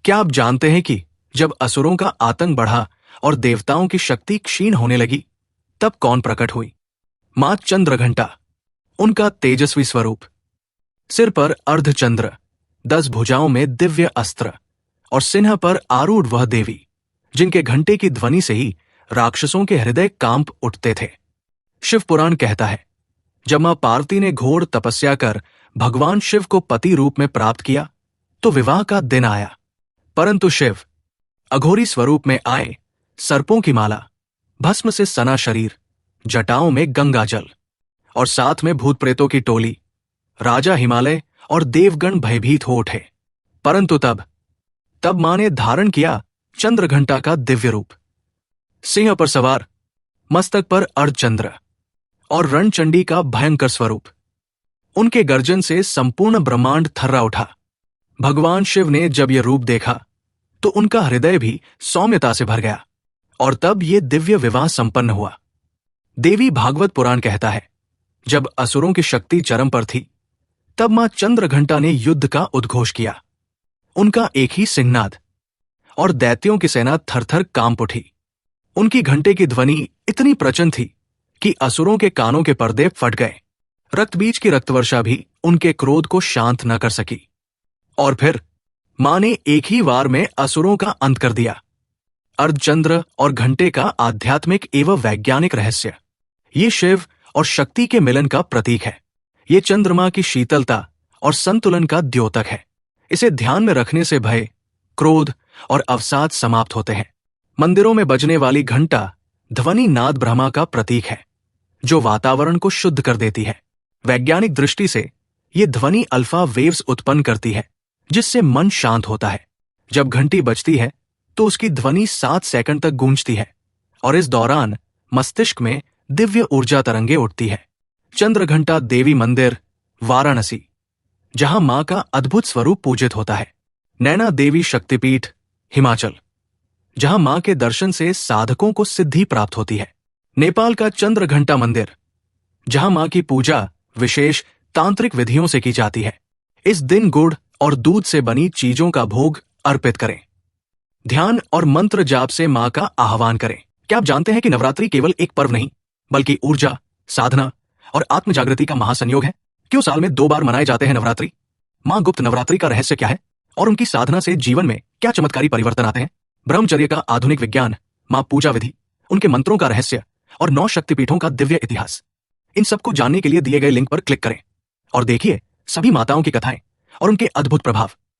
क्या आप जानते हैं कि जब असुरों का आतंक बढ़ा और देवताओं की शक्ति क्षीण होने लगी, तब कौन प्रकट हुई? मां चंद्रघंटा। उनका तेजस्वी स्वरूप, सिर पर अर्धचंद्र, 10 भुजाओं में दिव्य अस्त्र और सिंह पर आरूढ़ वह देवी जिनके घंटे की ध्वनि से ही राक्षसों के हृदय कांप उठते थे। शिव पुराण कहता है, जब मां पार्वती ने घोर तपस्या कर भगवान शिव को पति रूप में प्राप्त किया तो विवाह का दिन आया, परंतु शिव अघोरी स्वरूप में आए, सर्पों की माला, भस्म से सना शरीर, जटाओं में गंगा जल और साथ में भूत प्रेतों की टोली। राजा हिमालय और देवगण भयभीत हो उठे, परंतु तब मां ने धारण किया चंद्रघंटा का दिव्य रूप, सिंह पर सवार, मस्तक पर अर्धचंद्र और रणचंडी का भयंकर स्वरूप। उनके गर्जन से संपूर्ण ब्रह्मांड थर्रा उठा। भगवान शिव ने जब यह रूप देखा तो उनका हृदय भी सौम्यता से भर गया और तब ये दिव्य विवाह संपन्न हुआ। देवी भागवत पुराण कहता है, जब असुरों की शक्ति चरम पर थी तब मां चंद्रघंटा ने युद्ध का उद्घोष किया। उनका एक ही सिंहनाद और दैत्यों की सेना थरथर कांप उठी। उनकी घंटे की ध्वनि इतनी प्रचंड थी कि असुरों के कानों के पर्दे फट गए। रक्तबीज की रक्तवर्षा भी उनके क्रोध को शांत न कर सकी और फिर मां ने एक ही वार में असुरों का अंत कर दिया। अर्धचंद्र और घंटे का आध्यात्मिक एवं वैज्ञानिक रहस्य, ये शिव और शक्ति के मिलन का प्रतीक है। ये चंद्रमा की शीतलता और संतुलन का द्योतक है। इसे ध्यान में रखने से भय, क्रोध और अवसाद समाप्त होते हैं। मंदिरों में बजने वाली घंटा ध्वनि नाद ब्रह्मा का प्रतीक है, जो वातावरण को शुद्ध कर देती है। वैज्ञानिक दृष्टि से ये ध्वनि अल्फा वेव्स उत्पन्न करती है, जिससे मन शांत होता है। जब घंटी बजती है तो उसकी ध्वनि 7 सेकंड तक गूंजती है और इस दौरान मस्तिष्क में दिव्य ऊर्जा तरंगे उठती है। चंद्रघंटा देवी मंदिर, वाराणसी, जहां मां का अद्भुत स्वरूप पूजित होता है। नैना देवी शक्तिपीठ, हिमाचल, जहां मां के दर्शन से साधकों को सिद्धि प्राप्त होती है। नेपाल का चंद्रघंटा मंदिर, जहां मां की पूजा विशेष तांत्रिक विधियों से की जाती है। इस दिन गुड़ और दूध से बनी चीजों का भोग अर्पित करें। ध्यान और मंत्र जाप से मां का आह्वान करें। क्या आप जानते हैं कि नवरात्रि केवल एक पर्व नहीं, बल्कि ऊर्जा, साधना और आत्म जागृति का महासंयोग है? क्यों साल में 2 बार मनाए जाते हैं नवरात्रि? मां गुप्त नवरात्रि का रहस्य क्या है और उनकी साधना से जीवन में क्या चमत्कारी परिवर्तन आते हैं? ब्रह्मचर्य का आधुनिक विज्ञान, मां पूजा विधि, उनके मंत्रों का रहस्य और 9 शक्तिपीठों का दिव्य इतिहास। इन सबको जानने के लिए दिए गए लिंक पर क्लिक करें और देखिए सभी माताओं की कथाएं और उनके अद्भुत प्रभाव।